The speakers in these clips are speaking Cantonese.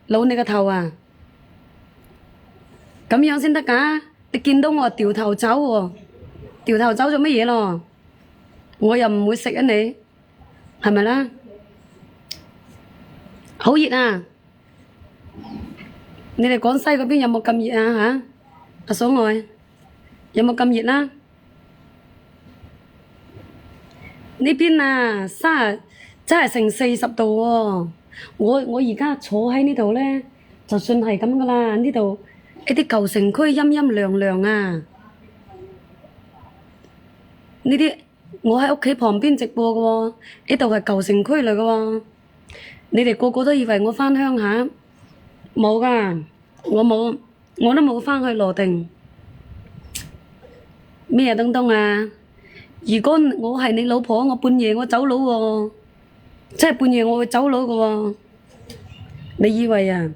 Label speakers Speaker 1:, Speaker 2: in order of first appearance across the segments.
Speaker 1: 老你個頭啊！咁樣先得㗎，你見到我掉頭走喎，掉頭走做乜嘢咯？我又唔會食啊你，係咪啦？好熱啊！你哋廣西嗰邊有冇咁熱啊嚇？阿嫂愛有冇咁熱啦？呢邊啊，真係成40度喎！我而家坐喺呢度咧，就算係咁噶啦。呢度一啲舊城區陰陰涼涼啊！呢啲我喺屋企旁邊直播嘅喎，呢度係舊城區嚟嘅喎。你哋個個都以為我返鄉下，冇噶，我冇，我都冇返去羅定。咩東東啊？如果我係你老婆，我半夜我走佬喎，即係半夜我會走佬嘅喎。你以為啊？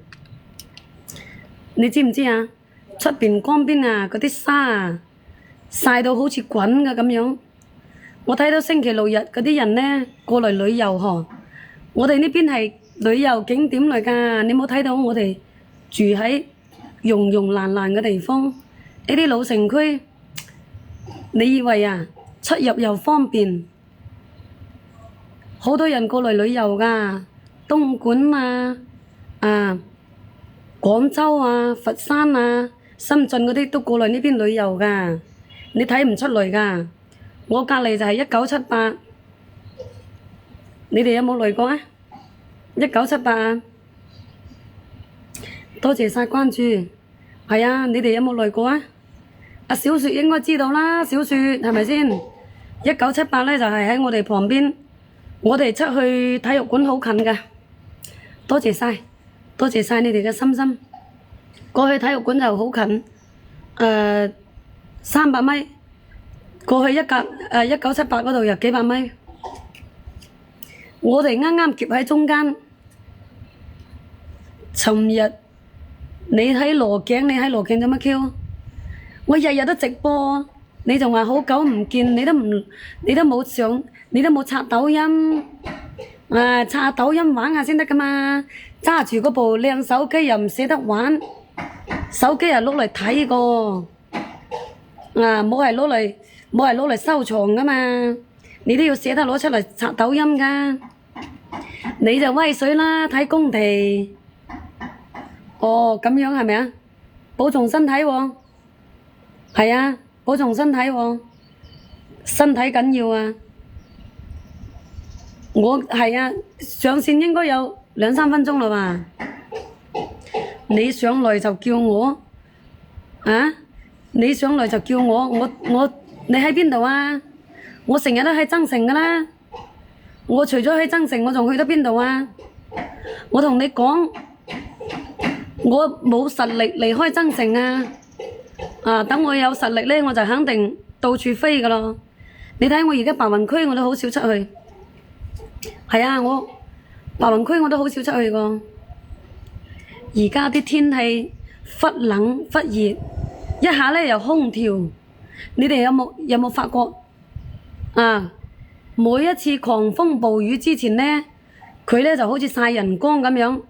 Speaker 1: 你知唔知啊？出邊江邊啊，嗰啲沙啊，曬到好似滾嘅咁樣。我睇到星期六日嗰啲人咧過嚟旅遊嗬，我哋呢邊係旅遊景點嚟㗎。你冇睇到我哋住喺溶溶爛爛嘅地方，呢啲老城區。你以為啊？出入又方便，好多人過嚟旅遊㗎，東莞啊、廣州啊、佛山啊、深圳嗰啲都過嚟呢邊旅遊㗎，你睇唔出嚟㗎。我隔離就係1978，你哋有冇嚟過啊？1978啊，多謝晒關注。係啊，你哋有冇嚟過啊？阿小雪應該知道啦，小雪係咪先？1978咧就係喺我哋旁邊，我哋出去體育館好近㗎。多謝晒，多謝晒你哋嘅心心。過去體育館就好近，300米。過去1978嗰度有幾百米。我哋啱啱夾喺中間。尋日你喺羅頸，你喺羅頸做乜 Q？我日日都直播，你仲話好久唔見，你都冇上，你都冇刷抖音，刷抖音玩下先得㗎嘛！揸住嗰部靚手機又唔捨得玩，手機係攞嚟睇個，冇係攞嚟收藏㗎嘛！你都要捨得攞出嚟刷抖音㗎，你就威水啦！睇工地，哦咁樣係咪啊？保重身體喎！係啊，保重身體喎，身體緊要啊！我係啊，上線應該有2-3分鐘啦吧？你上來就叫我啊！你上來就叫我，你喺邊度啊？我成日都喺增城噶啦。我除咗喺增城，我仲去到邊度啊？我同你講，我冇實力離開增城啊！等我有實力咧，我就肯定到處飛噶咯。你睇我而家白雲區我都好少出去。係啊，我白雲區我都好少出去個。而家啲天氣忽冷忽熱，一下咧又空調。你哋有冇發覺啊？每一次狂風暴雨之前咧，佢咧就好似曬人光咁樣。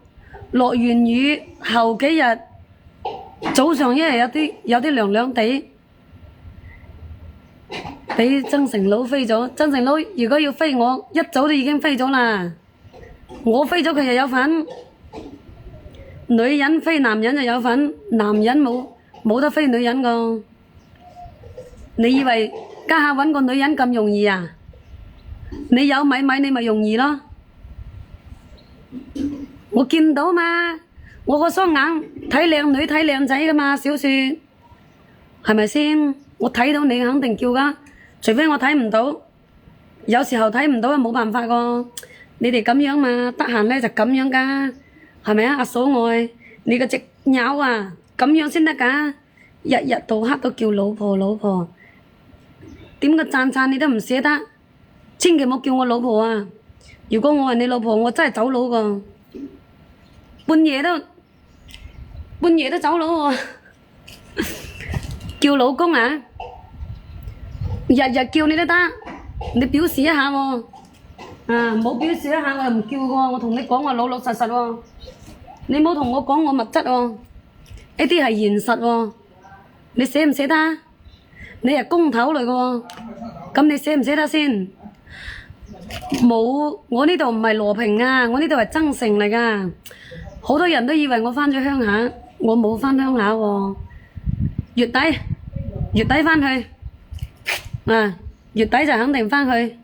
Speaker 1: 落完雨後幾日，早上一日有啲涼涼地，俾增城佬飛咗。增城佬如果要飛我，一早都已經飛咗啦。我飛咗佢又有份，女人飛男人就有份，男人冇得飛女人個。你以為家下搵個女人咁容易啊？你有米你咪容易咯。我見到嘛，我個雙眼睇靚女睇靚仔噶嘛，小雪係咪先？我睇到你肯定叫噶，除非我睇唔到，有時候睇唔到冇辦法個。你哋咁樣嘛，得閒咧就咁樣噶，係咪啊？阿嫂愛你個隻鳥啊，咁樣先得噶，日日到黑都叫老婆老婆，點個讚你都唔捨得，千祈唔好叫我老婆啊！如果我係你老婆，我真係走佬個。半夜都走佬喎，叫老公啊！日日叫你都得，你表示一下喎。冇表示一下我又唔叫喎，我同你講我老老實實喎。你冇同我講我物質喎，呢啲係現實喎，你捨唔捨得啊？你係工頭嚟嘅喎，咁你捨唔捨得先？冇，我呢度唔係羅平啊，我呢度係增城嚟噶。好多人都以為我返咗鄉下，我冇返鄉下喎。月底返去，啊，月底就肯定返去。